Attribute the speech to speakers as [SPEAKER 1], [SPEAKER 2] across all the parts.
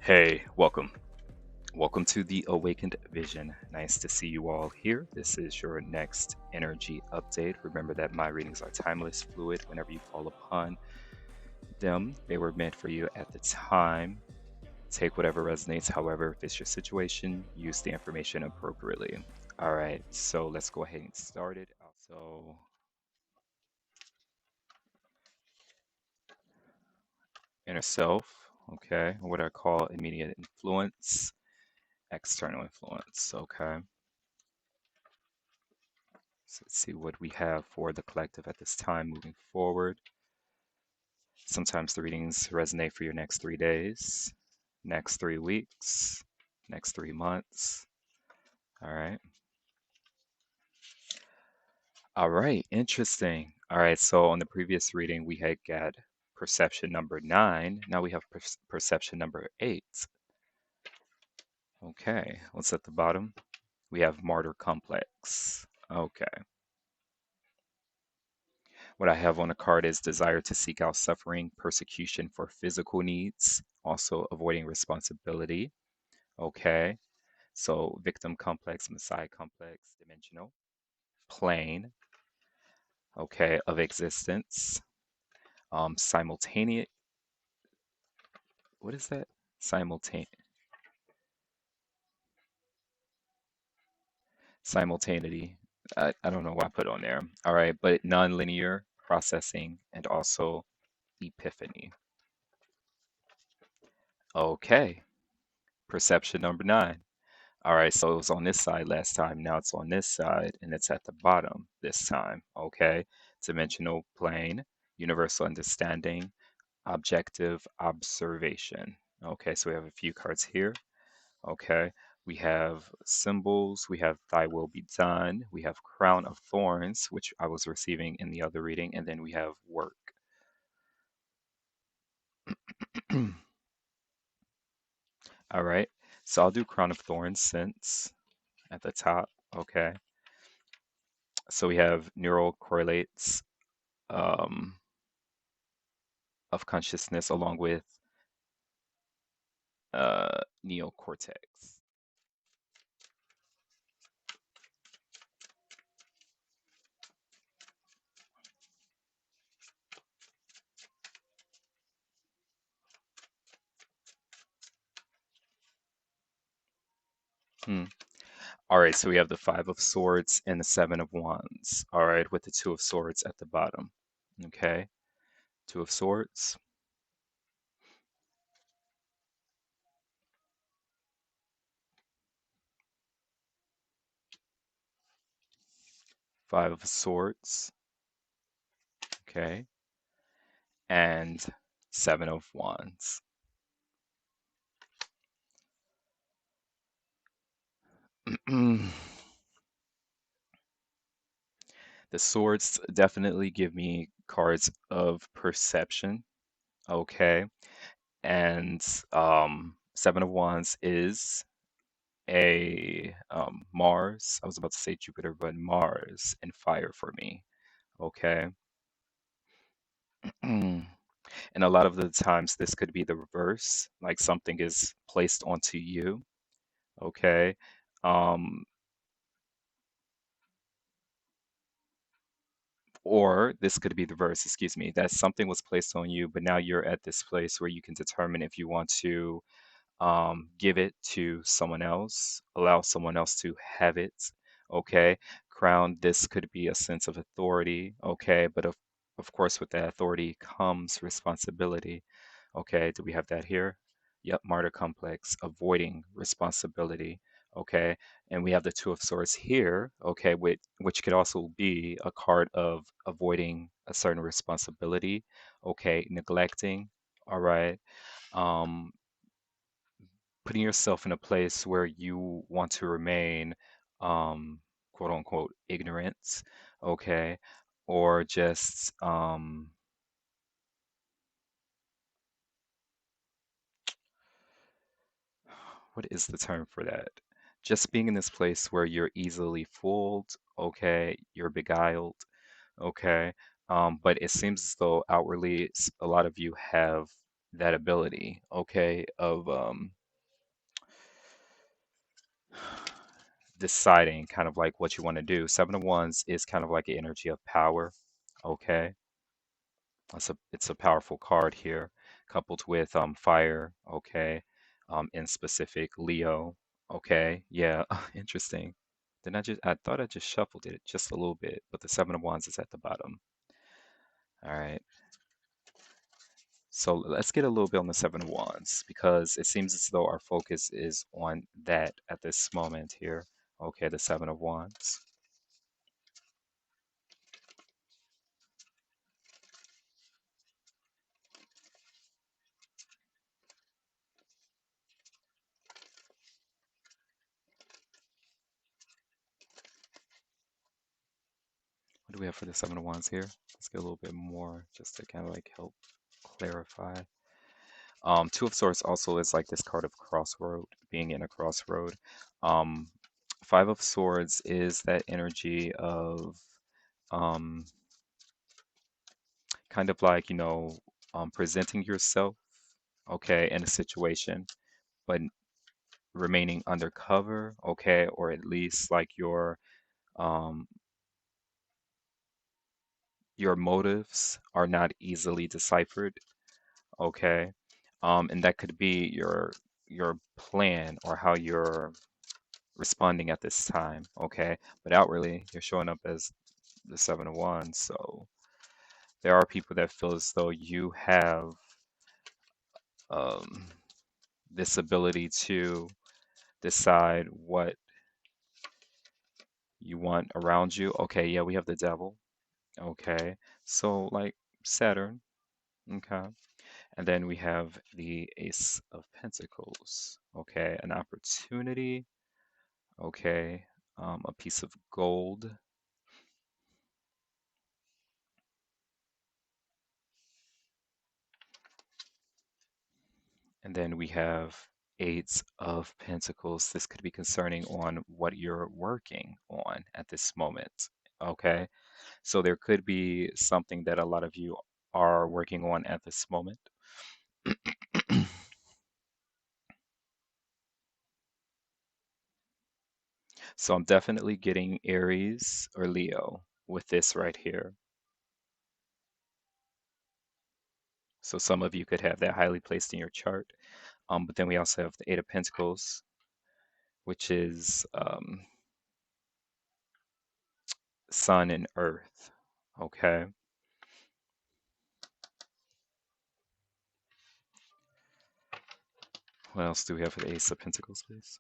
[SPEAKER 1] Hey, welcome. Welcome to the Awakened Vision. Nice to see you all here. This is your next energy update. Remember that my readings are timeless, fluid. Whenever you call upon them, they were meant for you at the time. Take whatever resonates. However, if it's your situation, use the information appropriately. All right, so let's go ahead and start it. So, inner self, okay, what I call immediate influence, external influence, okay. So let's see what we have for the collective at this time moving forward. Sometimes the readings resonate for your next 3 days, next 3 weeks, next 3 months. All right. All right. Interesting. All right. So on the previous reading, we had got perception number 9. Now we have perception number 8. Okay. What's at the bottom? We have martyr complex. Okay. What I have on the card is desire to seek out suffering, persecution for physical needs, also avoiding responsibility. Okay. So victim complex, messiah complex, dimensional, plane, okay, of existence, simultaneous, what is that? Simultaneity. I don't know what I put on there. All right, but non-linear processing and also epiphany. Okay, perception number 9. All right, so it was on this side last time. Now it's on this side, and it's at the bottom this time. Okay, dimensional plane, universal understanding, objective observation. Okay, so we have a few cards here. Okay, we have symbols, we have thy will be done, we have crown of thorns, which I was receiving in the other reading, and then we have work. All right, so I'll do crown of thorns since at the top. Okay, so we have neural correlates um, of consciousness along with neocortex. Hmm. All right, so we have the Five of Swords and the Seven of Wands. All right, with the Two of Swords at the bottom. Okay, Two of Swords, Five of Swords, okay, and Seven of Wands. The swords definitely give me cards of perception, okay, and Seven of Wands is a Mars. I was about to say Jupiter, but Mars and fire for me. Okay. And a lot of the times this could be the reverse, like something is placed onto you. Okay. Um, or this could be the reverse, excuse me, that something was placed on you, but now you're at this place where you can determine if you want to give it to someone else, allow someone else to have it. Okay. Crown, this could be a sense of authority. Okay. But of course, with that authority comes responsibility. Okay. Do we have that here? Yep. Martyr complex, avoiding responsibility. Okay. And we have the Two of Swords here. Okay. Which could also be a card of avoiding a certain responsibility. Okay. Neglecting. All right. Um, Putting yourself in a place where you want to remain um, quote unquote ignorant, okay, or just what is the term for that? Just being in this place where you're easily fooled, okay, you're beguiled, okay, but it seems as though outwardly a lot of you have that ability, okay, of deciding kind of like what you want to do. Seven of Wands is kind of like an energy of power, okay? It's a powerful card here, coupled with fire, okay? In specific, Leo, okay? Yeah, interesting. Then I thought I just shuffled it just a little bit, but the Seven of Wands is at the bottom. All right. So let's get a little bit on the Seven of Wands because it seems as though our focus is on that at this moment here. Okay, the Seven of Wands. What do we have for the Seven of Wands here? Let's get a little bit more just to kind of like help clarify. Two of Swords also is like this card of crossroad, being in a crossroad. Um, Five of Swords is that energy of um, kind of like, presenting yourself, okay, in a situation, but remaining undercover, okay, or at least like um, your motives are not easily deciphered, okay, and that could be your plan or how you're responding at this time, okay, but outwardly you're showing up as the Seven of Wands, so there are people that feel as though you have um, this ability to decide what you want around you. Okay, yeah, we have the devil. Okay, so like Saturn. Okay, and then we have the Ace of Pentacles. Okay, an opportunity. Okay, a piece of gold. And then we have Eight of Pentacles. This could be concerning on what you're working on at this moment. Okay, so there could be something that a lot of you are working on at this moment. So I'm definitely getting Aries or Leo with this right here. So some of you could have that highly placed in your chart. But then we also have the Eight of Pentacles, which is Sun and Earth. Okay. What else do we have for the Ace of Pentacles, please?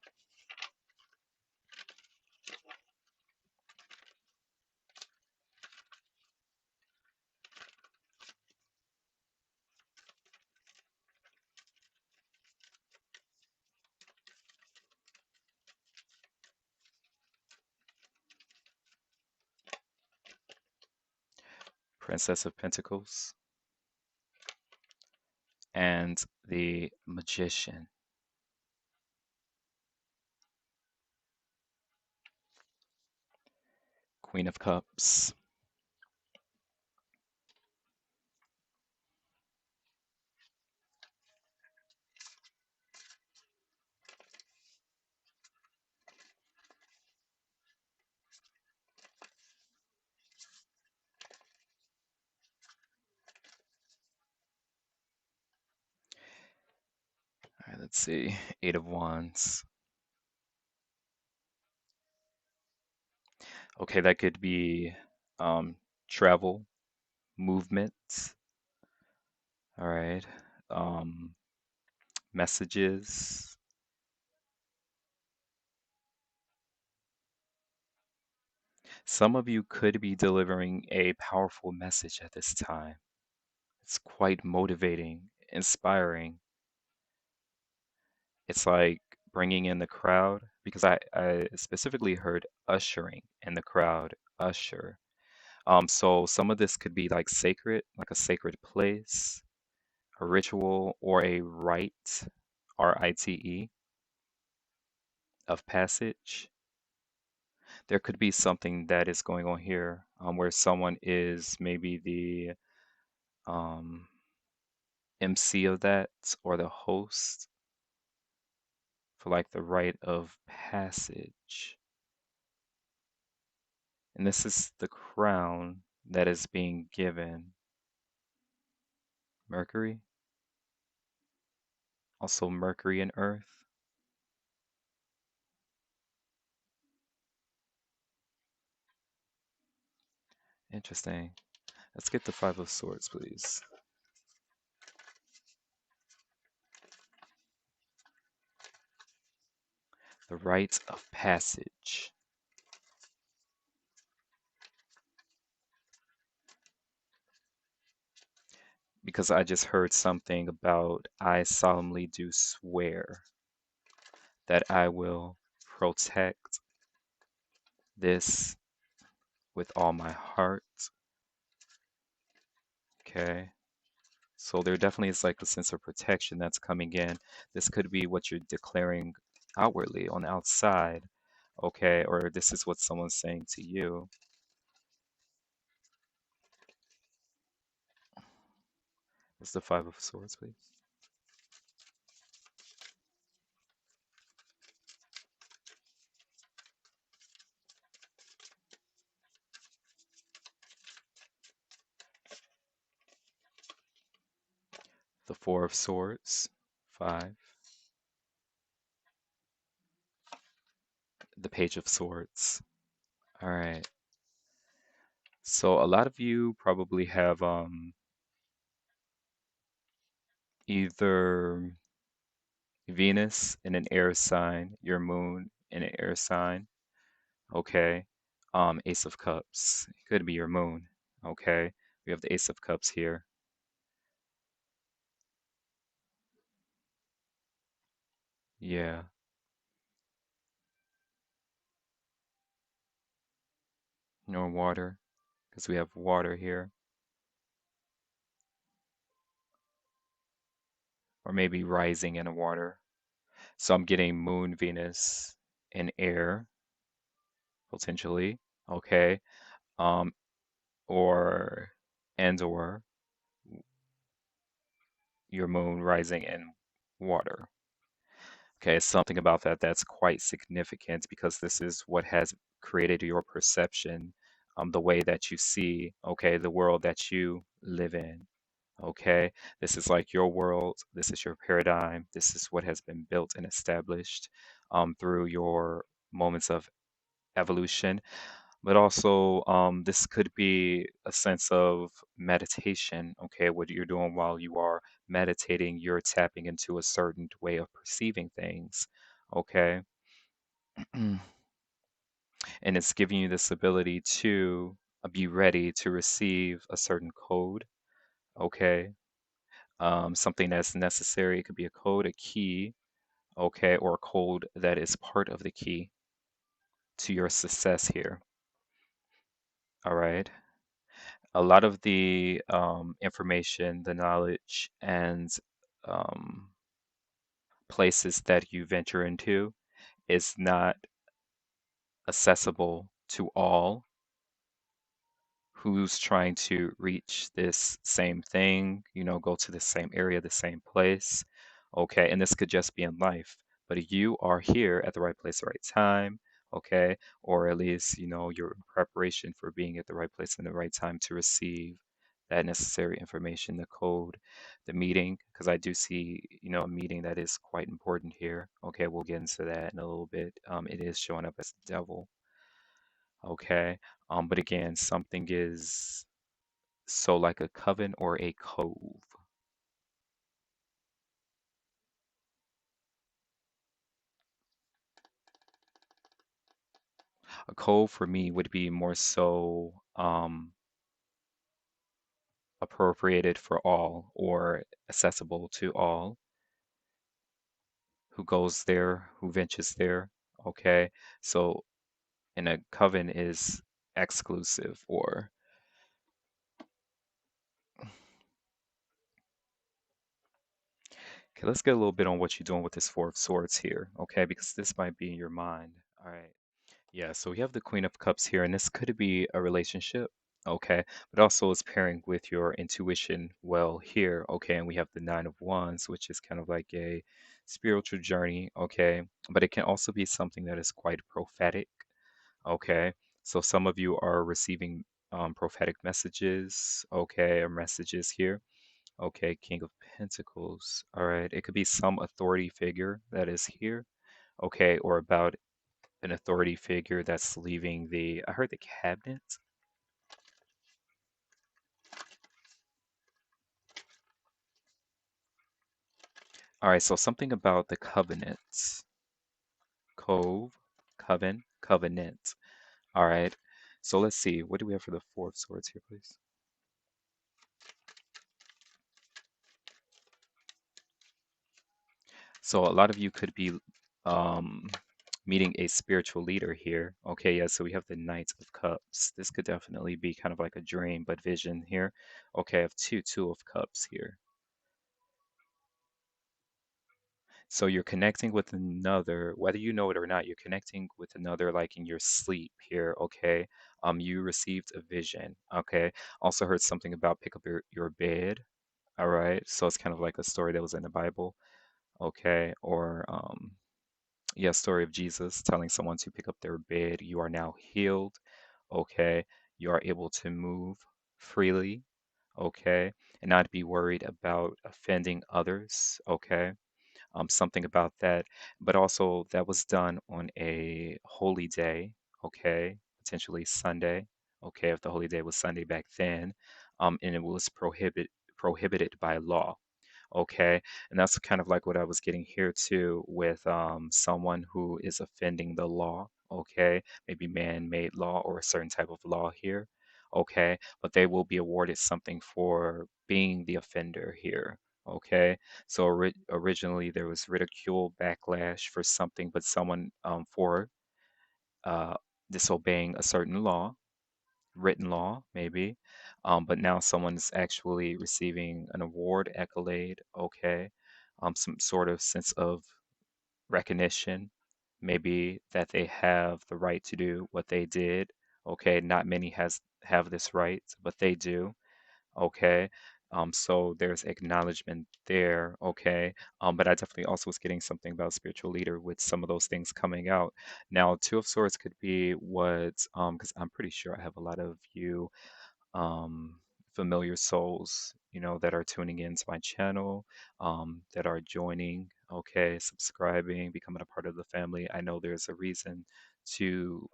[SPEAKER 1] Princess of Pentacles and the Magician. Queen of Cups. All right, let's see. Eight of Wands. Okay, that could be um, travel, movement. All right. Um, Messages. Some of you could be delivering a powerful message at this time. It's quite motivating, inspiring. It's like bringing in the crowd because I specifically heard ushering in the crowd, usher. So some of this could be like sacred, like a sacred place, a ritual, or a rite, R-I-T-E, of passage. There could be something that is going on here where someone is maybe the um, MC of that or the host for like the rite of passage. And this is the crown that is being given. Mercury, also Mercury and Earth. Interesting. Let's get the Five of Swords, please. The rite of passage. Because I just heard something about I solemnly do swear that I will protect this with all my heart. Okay. So there definitely is like a sense of protection that's coming in. This could be what you're declaring outwardly on the outside. Okay. Or this is what someone's saying to you. It's the Five of Swords, please. The Four of Swords, five. The Page of Swords. All right. So a lot of you probably have either Venus in an air sign, your moon in an air sign, okay? Ace of Cups, it could be your moon, okay? We have the Ace of Cups here. Yeah, nor water, because we have water here. Or maybe rising in a water. So I'm getting moon, Venus in air, potentially, okay? Um, or or your moon rising in water. Okay, something about that that's quite significant because this is what has created your perception, the way that you see, okay, the world that you live in. Okay, this is like your world, this is your paradigm, this is what has been built and established through your moments of evolution. But also, this could be a sense of meditation, okay? What you're doing while you are meditating, you're tapping into a certain way of perceiving things, okay? And it's giving you this ability to be ready to receive a certain code, okay? Something that's necessary. It could be a code, a key, okay, or a code that is part of the key to your success here, all right? A lot of the information, the knowledge, and um, places that you venture into is not accessible to all who's trying to reach this same thing, go to the same area, the same place. Okay, and this could just be in life, but you are here at the right place, the right time, okay, or at least, you're in preparation for being at the right place and the right time to receive that necessary information, the code, the meeting, because I do see, a meeting that is quite important here. Okay, we'll get into that in a little bit. It is showing up as the devil. Okay. But again, something is so like a coven or a cove. A cove for me would be more so appropriated for all or accessible to all who goes there, who ventures there. Okay. So, and a coven is exclusive or okay, let's get a little bit on what you're doing with this Four of Swords here, okay? Because this might be in your mind. All right. Yeah, so we have the Queen of Cups here, and this could be a relationship. Okay, but also it's pairing with your intuition well here. Okay, and we have the Nine of Wands, which is kind of like a spiritual journey. Okay, but it can also be something that is quite prophetic. Okay, so some of you are receiving prophetic messages. Okay, or messages here. Okay, King of Pentacles. All right, it could be some authority figure that is here. Okay, or about an authority figure that's leaving the, I heard the cabinet. All right, so something about the covenants. Cove, covenant. All right. So let's see. What do we have for the Four of Swords here, please? So a lot of you could be um, meeting a spiritual leader here. Okay, yeah, so we have the Knight of Cups. This could definitely be kind of like a dream, but vision here. Okay, I have Two of Cups here. So you're connecting with another, whether you know it or not, you're connecting with another like in your sleep here, okay? You received a vision, okay? Also heard something about pick up your bed, all right? So it's kind of like a story that was in the Bible, okay? Or yeah, story of Jesus telling someone to pick up their bed. You are now healed, okay? You are able to move freely, okay? And not be worried about offending others, okay? Something about that. But also, that was done on a holy day, okay, potentially Sunday, okay, if the holy day was Sunday back then, and it was prohibited by law. Okay, and that's kind of like what I was getting here too with someone who is offending the law. Okay, maybe man-made law or a certain type of law here. Okay, but they will be awarded something for being the offender here. Okay, so originally there was ridicule, backlash for something, but someone for uh, disobeying a certain law, written law, maybe. But now someone's actually receiving an award, accolade, okay, some sort of sense of recognition, maybe that they have the right to do what they did. Okay, not many has have this right, but they do. Okay. So there's acknowledgement there. Okay. But I definitely also was getting something about spiritual leader with some of those things coming out. Now, Two of Swords could be what, because I'm pretty sure I have a lot of you um, familiar souls, that are tuning into my channel, that are joining, okay, subscribing, becoming a part of the family. I know there's a reason to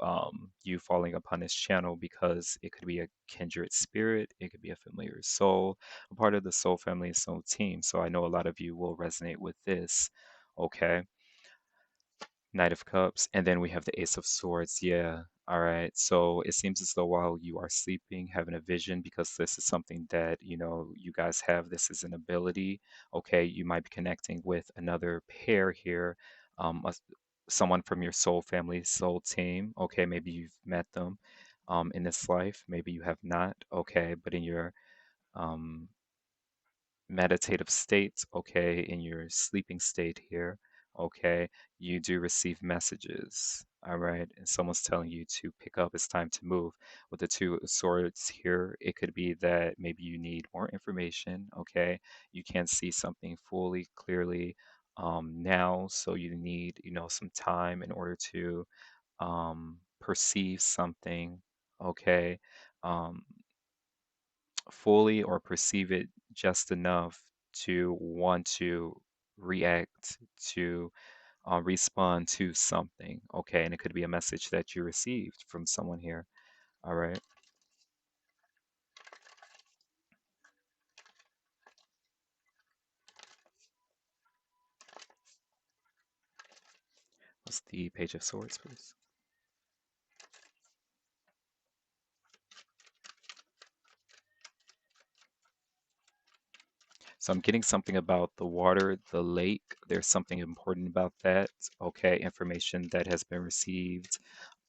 [SPEAKER 1] you falling upon this channel because it could be a kindred spirit, it could be a familiar soul, a part of the soul family, soul team. So I know a lot of you will resonate with this, okay? Knight of Cups, and then we have the Ace of Swords. Yeah. All right. So it seems as though while you are sleeping, having a vision, because this is something that, you guys have, this is an ability. Okay. You might be connecting with another pair here, someone from your soul family, soul team. Okay. Maybe you've met them in this life. Maybe you have not. Okay. But in your um, meditative state, okay, in your sleeping state here, okay, you do receive messages, all right, and someone's telling you to pick up, it's time to move. With the Two of Swords here, it could be that maybe you need more information, okay, you can't see something fully clearly now, so you need, some time in order to perceive something, okay. Um, Fully or perceive it just enough to want to react to respond to something. Okay, and it could be a message that you received from someone here. All right, what's the Page of Swords, please? So I'm getting something about the water, the lake. There's something important about that. Okay, information that has been received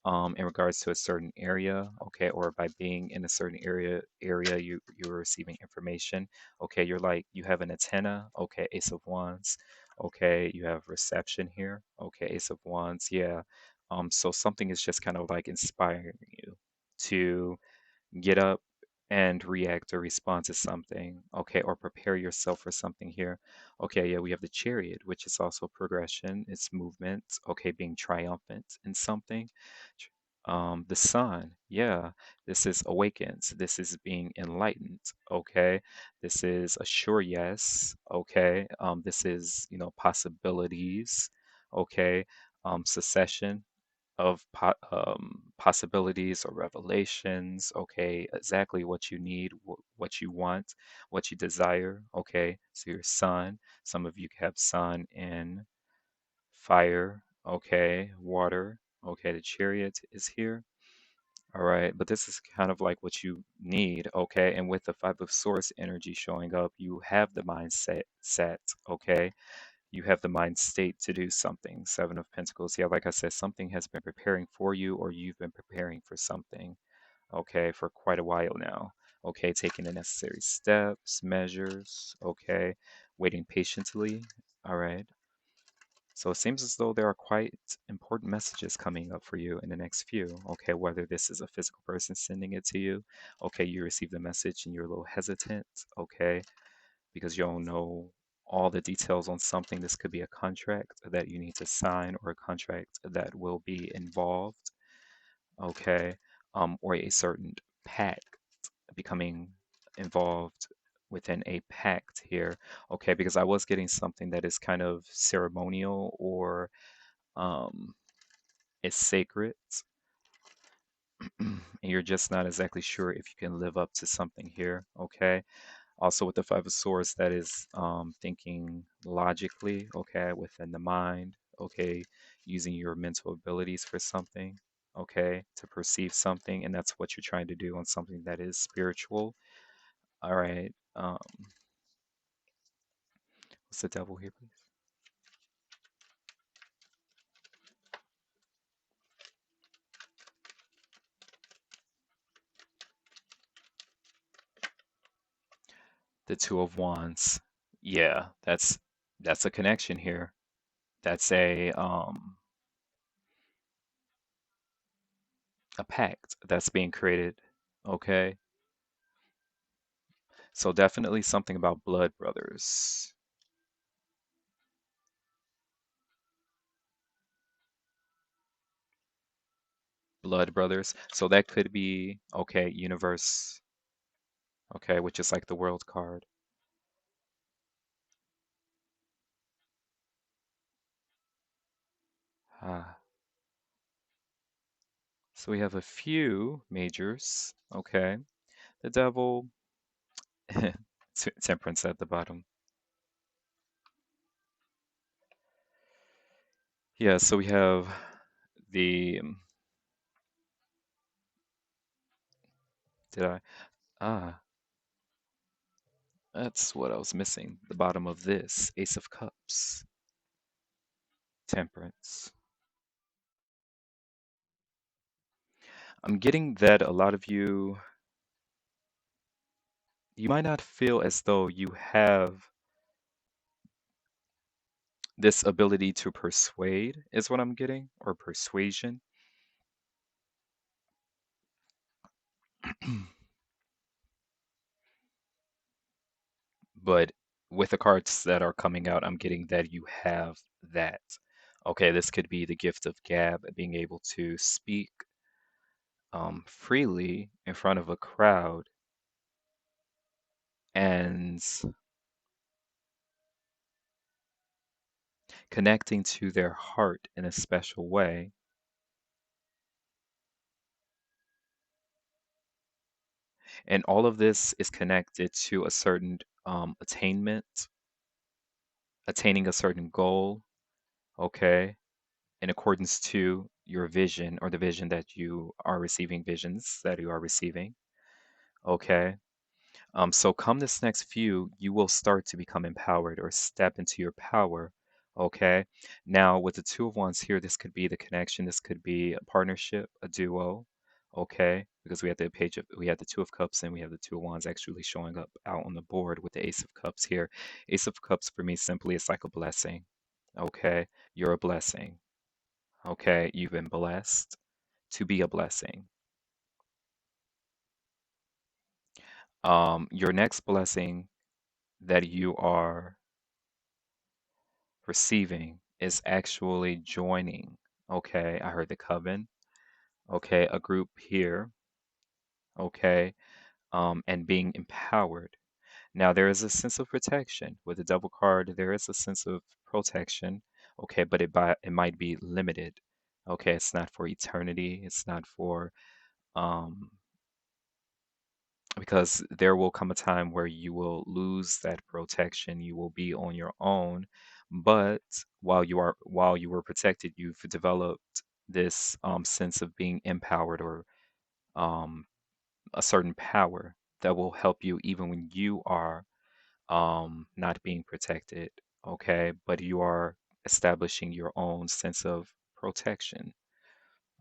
[SPEAKER 1] in regards to a certain area, okay, or by being in a certain area you're receiving information. Okay, you're like you have an antenna, okay, Ace of Wands, okay, you have reception here, okay, Ace of Wands, yeah. So something is just kind of like inspiring you to get up, and react or respond to something, okay, or prepare yourself for something here. Okay, yeah, we have the chariot, which is also progression, it's movement, okay, being triumphant in something. The sun, yeah, this is awakens, this is being enlightened, okay, this is a sure yes, okay, this is, possibilities, okay, secession of possibilities or revelations, okay, exactly what you need, what you want, what you desire, okay. So your sun, some of you have sun in fire, okay, water, okay, the chariot is here. All right, but this is kind of like what you need, okay? And with the Five of Swords energy showing up, you have the mindset set, okay? You have the mind state to do something. Seven of Pentacles. Yeah, like I said, something has been preparing for you, or you've been preparing for something, okay, for quite a while now. Okay, taking the necessary steps, measures, okay, waiting patiently. All right. So it seems as though there are quite important messages coming up for you in the next few. Okay, whether this is a physical person sending it to you, okay, you receive the message and you're a little hesitant, okay, because you don't know all the details on something. This could be a contract that you need to sign or a contract that will be involved, okay, or a certain pact becoming involved within a pact here, okay, because I was getting something that is kind of ceremonial or um, is sacred, and you're just not exactly sure if you can live up to something here, okay? Also, with the Five of Swords, that is thinking logically, okay, within the mind, okay, using your mental abilities for something, okay, to perceive something, and that's what you're trying to do on something that is spiritual. All right. What's the devil here, please? The Two of Wands. Yeah, that's a connection here. That's a pact that's being created. Okay. So definitely something about blood brothers. Blood brothers. So that could be, okay, universe, okay, which is like the world card. Ah. So we have a few majors. Okay. The devil, temperance at the bottom. Yeah, so we have the, did I? Ah, that's what I was missing. The bottom of this, Ace of Cups, temperance. I'm getting that a lot of you might not feel as though you have this ability to persuade, is what I'm getting, or persuasion. But with the cards that are coming out, I'm getting that you have that. Okay, this could be the gift of gab, being able to speak freely in front of a crowd and connecting to their heart in a special way. And all of this is connected to a certain attainment, attaining a certain goal, okay, in accordance to your vision or the vision that you are receiving, visions that you are receiving, okay. So come this next few, you will start to become empowered or step into your power. Okay. Now with the Two of Wands here, this could be the connection. This could be a partnership, a duo. Okay. Because we have the page of we have the Two of Cups and we have the Two of Wands actually showing up out on the board with the Ace of Cups here. Ace of Cups for me simply is like a blessing. Okay. You're a blessing. Okay. You've been blessed to be a blessing. Your next blessing that you are receiving is actually joining. Okay, I heard the coven. Okay, a group here. Okay, and being empowered. Now, there is a sense of protection. With the double card, there is a sense of protection. Okay, but it might be limited. Okay, it's not for eternity. It's not for um, because there will come a time where you will lose that protection. You will be on your own. But while you were protected, you've developed this sense of being empowered or um, a certain power that will help you even when you are not being protected. Okay, but you are establishing your own sense of protection.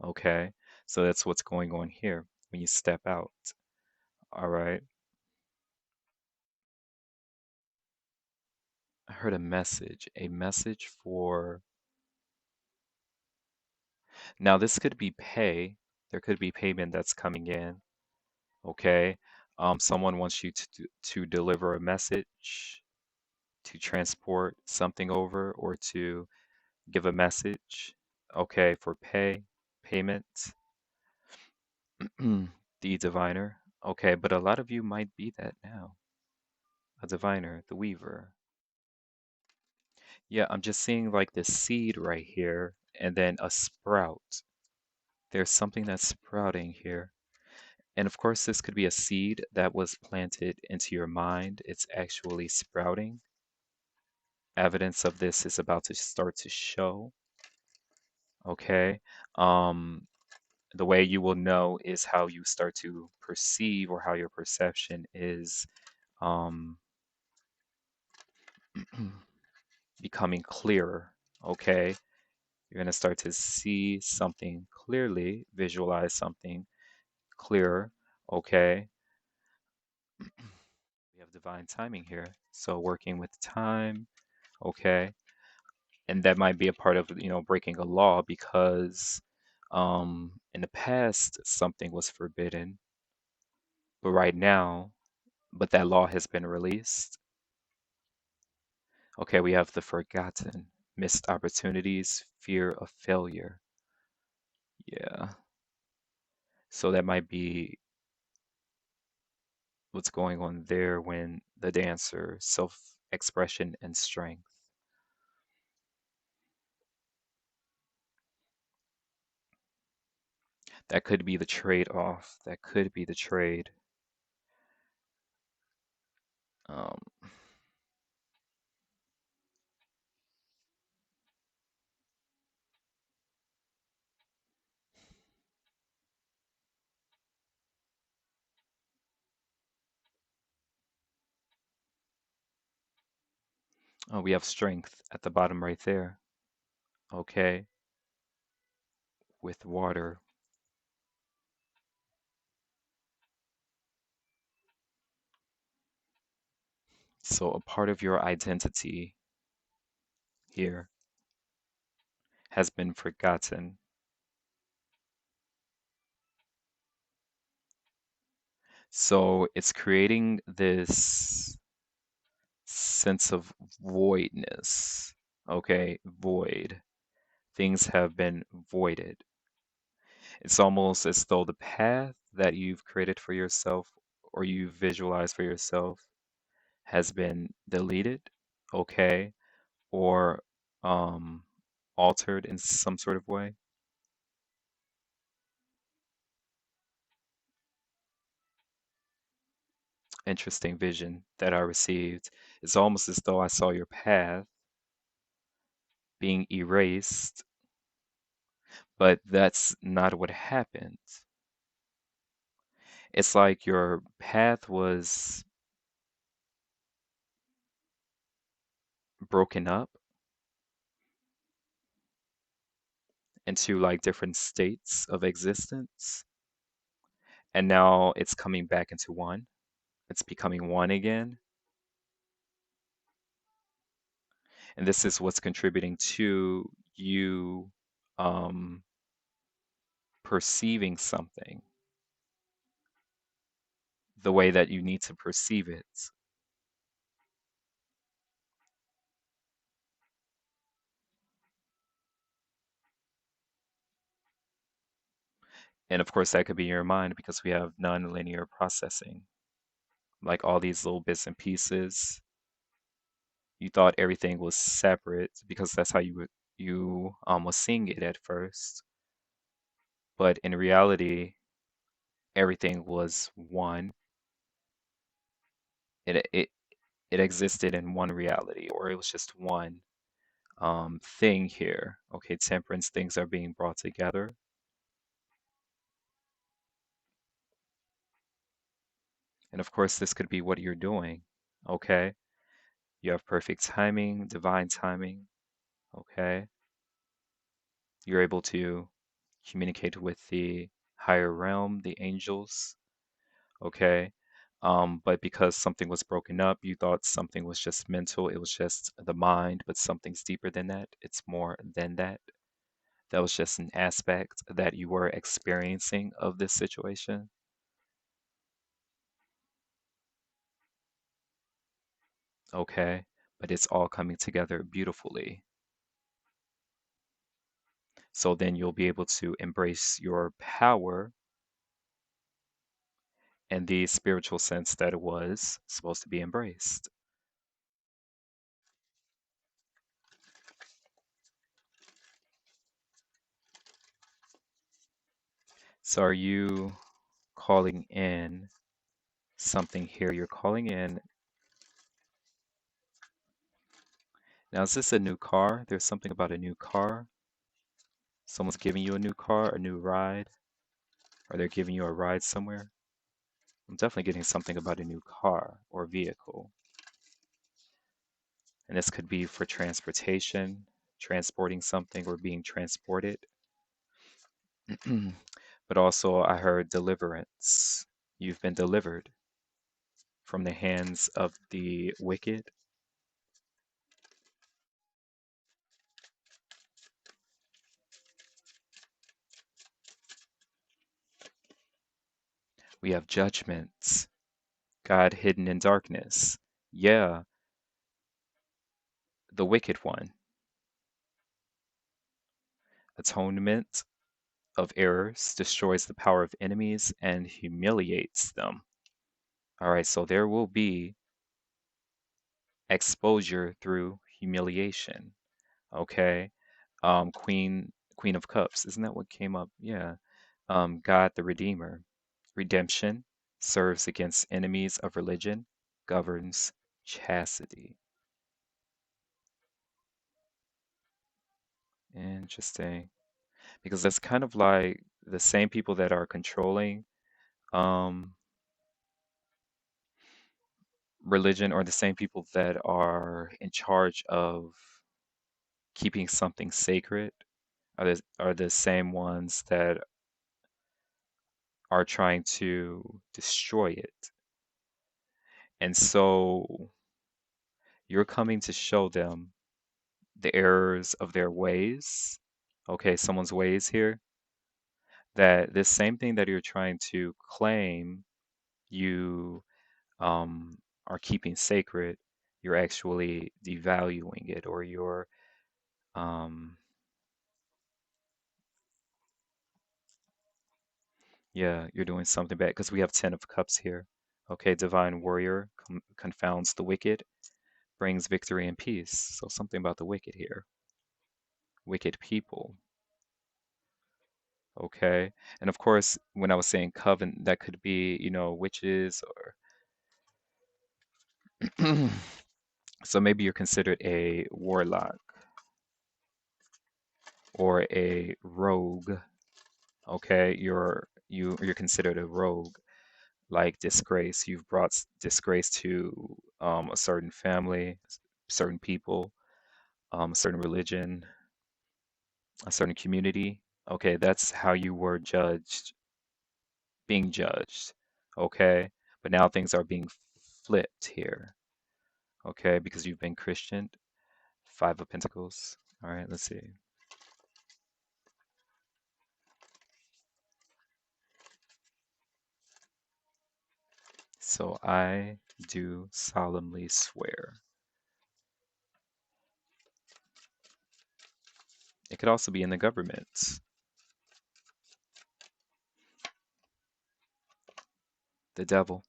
[SPEAKER 1] Okay, so that's what's going on here when you step out. All right. I heard a message for, now this could be pay. There could be payment that's coming in. Okay. Someone wants you to deliver a message, to transport something over, or to give a message. Okay, for payment. The diviner. Okay, but a lot of you might be that now. A diviner, the weaver. Yeah, I'm just seeing like this seed right here and then a sprout. There's something that's sprouting here. And of course, this could be a seed that was planted into your mind. It's actually sprouting. Evidence of this is about to start to show. Okay. Um, the way you will know is how you start to perceive or how your perception is um, becoming clearer. Okay. You're going to start to see something clearly, visualize something clearer. Okay. We have divine timing here. So working with time, okay? And that might be a part of, breaking a law because in the past something was forbidden, but right now, but that law has been released. Okay, we have the forgotten, missed opportunities, fear of failure. Yeah. So that might be what's going on there when the dancer, self-expression and strength. That could be the trade-off. That could be the trade. Um, we have strength at the bottom right there. Okay, with water. So a part of your identity here has been forgotten. So it's creating this sense of voidness. Okay, void. Things have been voided. It's almost as though the path that you've created for yourself or you visualize for yourself has been deleted, okay, or um, altered in some sort of way. Interesting vision that I received. It's almost as though I saw your path being erased, but that's not what happened. It's like your path was broken up into like different states of existence, and now it's coming back into one. It's becoming one again. And this is what's contributing to you um, perceiving something. the way that you need to perceive it. And of course, that could be your mind because we have non-linear processing, like all these little bits and pieces. You thought everything was separate because that's how you was seeing it at first, but in reality, everything was one. It it existed in one reality, or it was just one thing here. Okay, temperance, things are being brought together. And of course, this could be what you're doing. Okay, you have perfect timing, divine timing. Okay, you're able to communicate with the higher realm, the angels. Okay, but because something was broken up, you thought something was just mental, it was just the mind, but something's deeper than that. It's more than that. That was just an aspect that you were experiencing of this situation. Okay, but it's all coming together beautifully. So then you'll be able to embrace your power in the spiritual sense that it was supposed to be embraced. So are you calling in something here? You're calling in. Now, is this a new car? There's something about a new car. Someone's giving you a new car, a new ride, or they're giving you a ride somewhere. I'm definitely getting something about a new car or vehicle. And this could be for transportation, transporting something or being transported. But also, I heard deliverance. You've been delivered from the hands of the wicked. We have judgments, God hidden in darkness. Yeah, the wicked one. Atonement of errors destroys the power of enemies and humiliates them. All right, so there will be exposure through humiliation. Okay. Queen of Cups. Isn't that what came up? Yeah. God the Redeemer. Redemption serves against enemies of religion, governs chastity. Interesting. Because that's kind of like the same people that are controlling um, religion or the same people that are in charge of keeping something sacred are the same ones that are trying to destroy it. And so you're coming to show them the errors of their ways. Okay, someone's ways here. That this same thing that you're trying to claim you are keeping sacred, you're actually devaluing it, or um, yeah, you're doing something bad because we have Ten of Cups here. Okay, divine warrior confounds the wicked, brings victory and peace. So something about the wicked here, wicked people. Okay, and of course, when I was saying coven, that could be, witches or so maybe you're considered a warlock or a rogue. Okay, you're considered a rogue, like disgrace. You've brought disgrace to a certain family, certain people, a certain religion, a certain community. Okay, that's how you were judged, being judged. Okay, but now things are being flipped here. Okay, because you've been Christian. Five of Pentacles. All right, let's see. So I do solemnly swear. It could also be in the government. The devil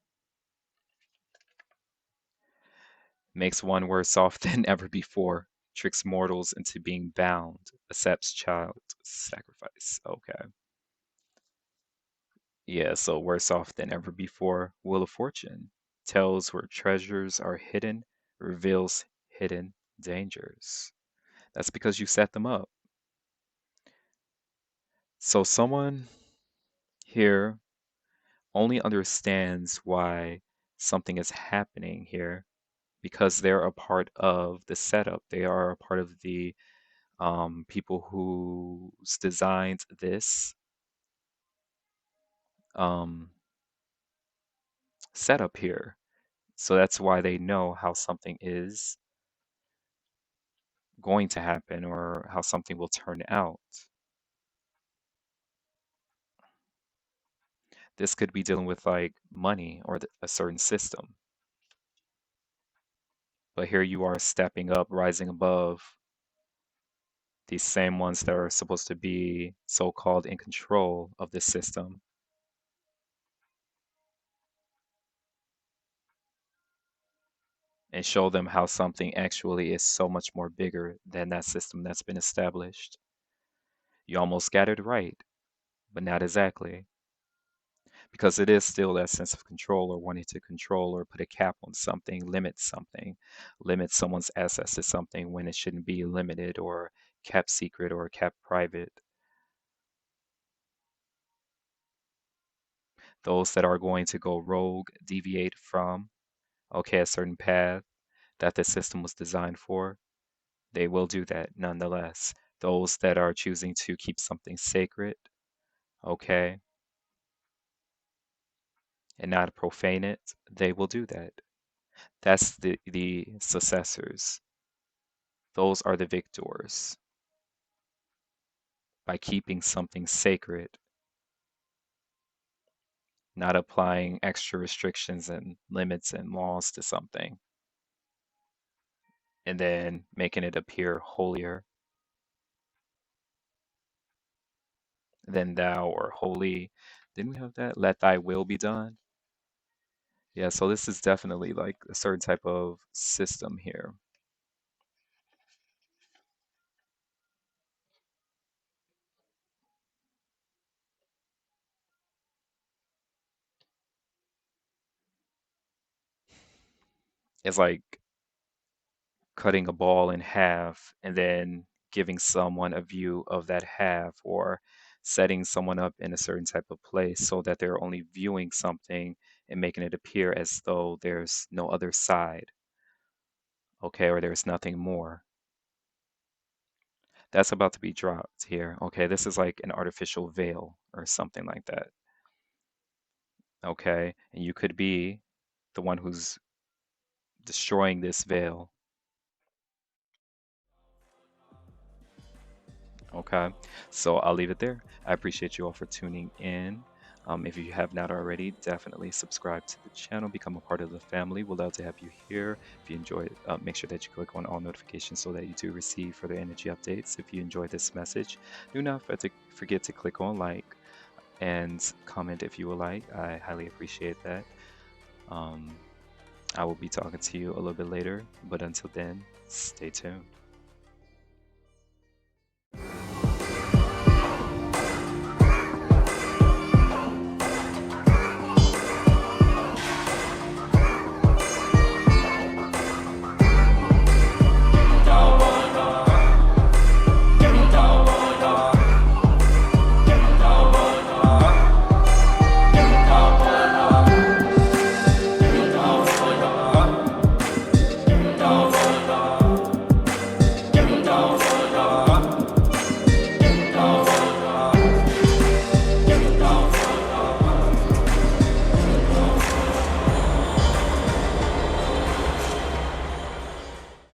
[SPEAKER 1] makes one worse off than ever before, tricks mortals into being bound, accepts child sacrifice. Okay. Yeah, so worse off than ever before. Wheel of Fortune tells where treasures are hidden, reveals hidden dangers. That's because you set them up. So someone here only understands why something is happening here because they're a part of the setup. They are a part of the people who's designed this um, setup here. So that's why they know how something is going to happen or how something will turn out. This could be dealing with like money or a certain system. But here you are stepping up, rising above these same ones that are supposed to be so-called in control of the system and show them how something actually is so much more bigger than that system that's been established. You almost got it right, but not exactly. Because it is still that sense of control or wanting to control or put a cap on something, limit someone's access to something when it shouldn't be limited or kept secret or kept private. Those that are going to go rogue, deviate from, okay, a certain path that the system was designed for, they will do that nonetheless. Those that are choosing to keep something sacred, okay, and not profane it, they will do that. That's the successors. Those are the victors by keeping something sacred, not applying extra restrictions and limits and laws to something, and then making it appear holier than thou or holy. Didn't we have that? Let thy will be done. Yeah, so this is definitely like a certain type of system here. It's like cutting a ball in half and then giving someone a view of that half or setting someone up in a certain type of place so that they're only viewing something and making it appear as though there's no other side, okay, or there's nothing more. That's about to be dropped here. Okay, this is like an artificial veil or something like that. Okay, and you could be the one who's destroying this veil. Okay, so I'll leave it there. I appreciate you all for tuning in. If you have not already, definitely subscribe to the channel, become a part of the family. We'd love to have you here. If you enjoy it, make sure that you click on all notifications so that you do receive further energy updates. If you enjoyed this message, do not forget to click on like and comment if you would like. I highly appreciate that. Um, I will be talking to you a little bit later, but until then, stay tuned.